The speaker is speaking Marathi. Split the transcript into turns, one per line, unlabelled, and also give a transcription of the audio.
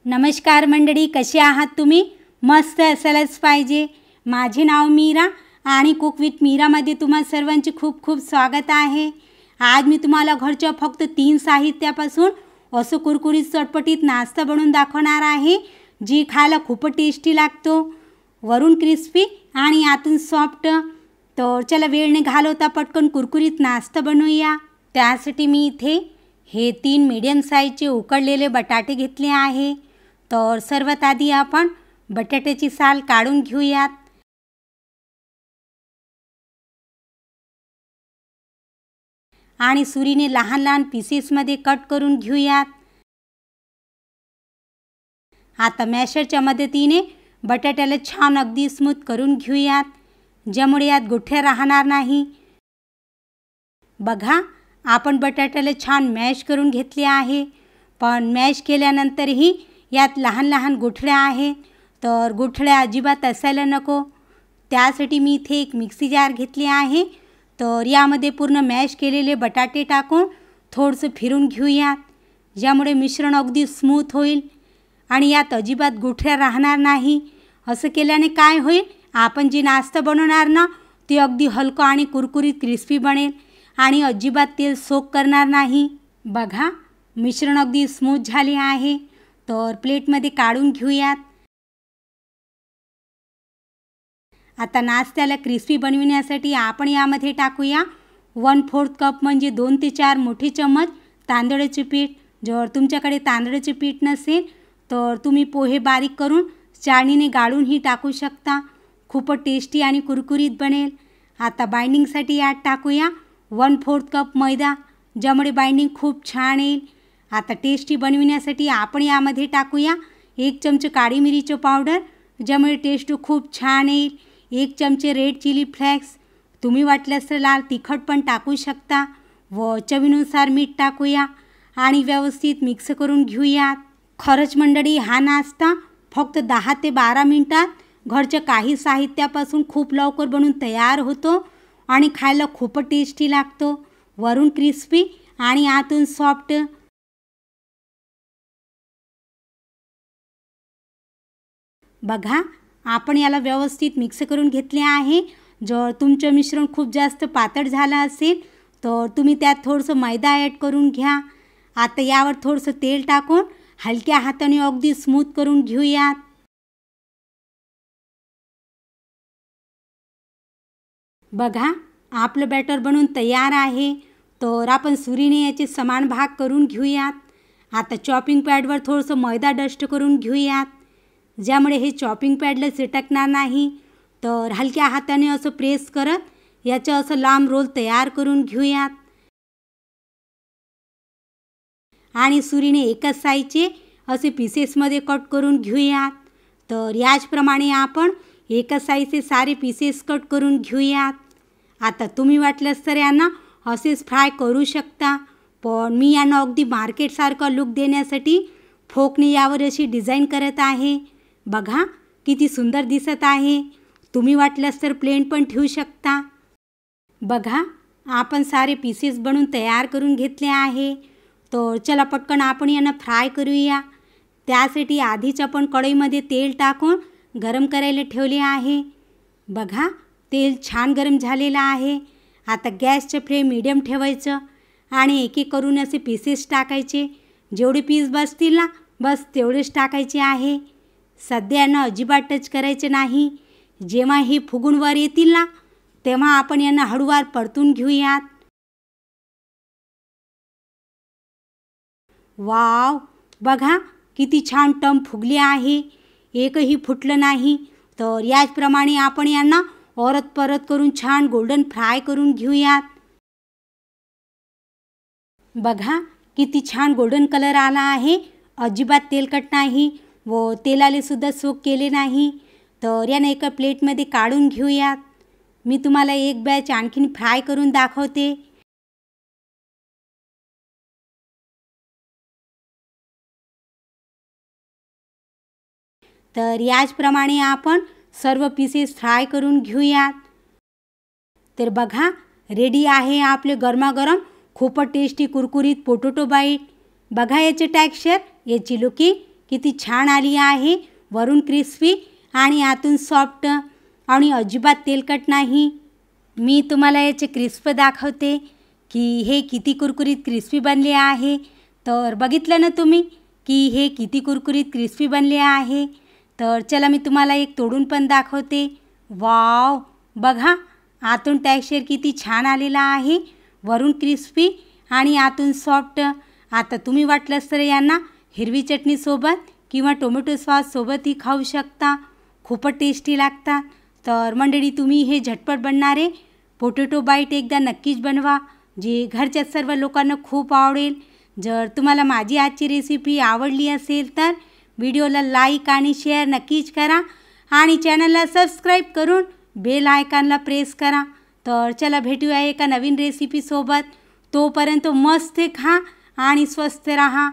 नमस्कार मंडळी, कसे आहात तुम्ही? मस्त असायलाच पाहिजे. माझे नाव मीरा आणि कुक विथ मीरामध्ये तुम्हा सर्वांचे खूप खूप स्वागत आहे. आज मी तुम्हाला घरच्या फक्त 3 साहित्यापासून असं कुरकुरीत चटपटीत नाश्ता बनवून दाखवणार आहे, जी खायला खूप टेस्टी लागतो. वरून क्रिस्पी आणि आतून सॉफ्ट. तर चला वेळ न घालवता पटकन कुरकुरीत नाश्ता बनवूया. त्यासाठी मी इथे हे 3 मीडियम साईजचे उकडलेले बटाटे घेतले आहे. तर सर्वात आधी आपण बटाट्याची साल काढून घेऊयात. आणि सुरीने लहान लहान पीसेसमध्ये कट करून घेऊयात. आता मॅशरच्या मदतीने बटाट्याला छान अगदी स्मूथ करून घेऊयात, ज्यामुळे यात गुठळ्या राहणार नाही. बघा, आपण बटाट्याला छान मॅश करून घेतले आहे, पण मॅश केल्यानंतरही यात लहान लहान गुठळ्या आहेत. तर गुठळ्या अजिबात असायला नको. त्यासाठी मी इथे एक मिक्सी जार घेतली आहे. तर यामध्ये पूर्ण मॅश केलेले बटाटे टाकून थोडंसं फिरून घेऊयात, ज्यामुळे मिश्रण अगदी स्मूथ होईल आणि यात अजिबात गुठळ्या राहणार नाही. असं केल्याने काय होईल, आपण जे नाश्ता बनवणार ना ते अगदी हलकं आणि कुरकुरीत क्रिस्पी बनेल आणि अजिबात तेल सोक करणार नाही. बघा, मिश्रण अगदी स्मूथ झाले आहे. तर प्लेटमध्ये काढून घेऊयात. आता नाश्त्याला क्रिस्पी बनविण्यासाठी आपण यामध्ये टाकूया 1/4 कप म्हणजे 2 ते 4 मोठे चम्मच तांदळाचे पीठ. जर तुमच्याकडे तांदळाचे पीठ नसेल तर तुम्ही पोहे बारीक करून चाळणीने गाळूनही टाकू शकता. खूप टेस्टी आणि कुरकुरीत बनेल. आता बाइंडिंगसाठी यात टाकूया 1/4 कप मैदा, ज्यामुळे बाइंडिंग खूप छान येईल. आता टेस्टी बनविण्यासाठी आपण यामध्ये टाकूया 1 चमचे काळी मिरीची पावडर, ज्यामुळे टेस्ट खूप छान येईल. 1 चमचे रेड चिली फ्लेक्स, तुम्ही वाटल्यास तर लाल तिखट पण टाकू शकता. व चवीनुसार मीठ टाकूया आणि व्यवस्थित मिक्स करून घेऊयात. खरंच मंडळी, हा नाश्ता फक्त 10 ते 12 मिनिटात घरच्या काही साहित्यापासून खूप लवकर बनून तयार होतो आणि खायला खूप टेस्टी लागतो. वरून क्रिस्पी आणि आतून सॉफ्ट. बघा, आपण याला व्यवस्थित मिक्स करून घेतले आहे. जर तुमचं मिश्रण खूप जास्त पातळ झालं असेल तर तुम्ही त्यात थोडंसं मैदा ॲड करून घ्या. आता यावर थोडंसं तेल टाकून हलक्या हाताने अगदी स्मूथ करून घेऊयात. बघा, आपलं बॅटर बनवून तयार आहे. तर आपण सुरीने याचे समान भाग करून घेऊयात. आता चॉपिंग पॅडवर थोडंसं मैदा डस्ट करून घेऊयात, ज्यामुळे हे चॉपिंग पॅडला चिटकणार नाही. तर हलक्या हाताने असं प्रेस करत याचं असं लांब रोल तयार करून घेऊयात. आणि सुरीने एकाच साईजचे असे पीसेसमध्ये कट करून घेऊयात. तर याचप्रमाणे आपण एकाच साईजचे सारे पीसेस कट करून घेऊयात. आता तुम्ही वाटल्यास तर यांना असेच फ्राय करू शकता, पण मी यांना अगदी मार्केटसारखा लुक देण्यासाठी फोकने यावर अशी डिझाईन करत आहे. बघा, किती सुंदर दिसत आहे. तुम्ही वाटल्यास तर प्लेन पण ठेवू शकता. बघा, आपण सारे पीसेस बनवून तयार करून घेतले आहे. तर चला पटकन आपण यांना फ्राय करूया. त्यासाठी आधीच आपण कढईमध्ये तेल टाकून गरम करायला ठेवले आहे. बघा, तेल छान गरम झालेलं आहे. आता गॅसचं फ्लेम मीडियम ठेवायचं आणि एक एक करून असे पीसेस टाकायचे. जेवढे पीस बसतील ना, बस तेवढेच टाकायचे आहे. सध्या यांना अजिबात टच करायचे नाही. जेव्हा हे फुगून वर येतील ना, तेव्हा आपण यांना हळूवार परतून घेऊयात. वाव, बघा किती छान टम्प फुगले आहे. एकही फुटलं नाही. तर याचप्रमाणे आपण यांना परत परत करून छान गोल्डन फ्राय करून घेऊयात. बघा, किती छान गोल्डन कलर आला आहे. अजिबात तेलकट नाही व तेलाले सुद्धा सोक केले नाही. तर याने एका प्लेटमध्ये काढून घेऊयात. मी तुम्हाला एक बॅच आणखीन फ्राय करून दाखवते. तर याचप्रमाणे आपण सर्व पीसेस फ्राय करून घेऊयात. तर बघा, रेडी आहे आपले गरमागरम खूप टेस्टी कुरकुरीत पोटॅटो बाईट. बघा याचे टेक्स्चर, याची लुकिंग किती छान आली आहे. वरून क्रिस्पी आणि आतून सॉफ्ट आणि अजिबात तेलकट नाही. मी तुम्हाला याचे क्रिस्प दाखवते की हे किती कुरकुरीत क्रिस्पी बनले आहे. तर बघितलं ना तुम्ही की हे किती कुरकुरीत क्रिस्पी बनले आहे. तर चला मी तुम्हाला एक तोडून पण दाखवते. वाव, बघा आतून टेक्स्चर किती छान आलेला आहे. वरून क्रिस्पी आणि आतून सॉफ्ट. आता तुम्ही वाटलंच तर यांना हिरवी चटणीसोबत किंवा टोमॅटो सॉससोबतही खाऊ शकता. खूपच टेस्टी लागतात. तर मंडळी, तुम्ही हे झटपट बनणारे पोटॅटो बाईट एकदा नक्कीच बनवा, जे घरच्या सर्व लोकांना खूप आवडेल. जर तुम्हाला माझी आजची रेसिपी आवडली असेल तर व्हिडिओला लाईक आणि शेअर नक्कीच करा आणि चॅनलला सबस्क्राईब करून बेल आयकॉनला प्रेस करा. तर चला भेटूया एका नवीन रेसिपीसोबत. तोपर्यंत मस्त खा आणि स्वस्थ राहा.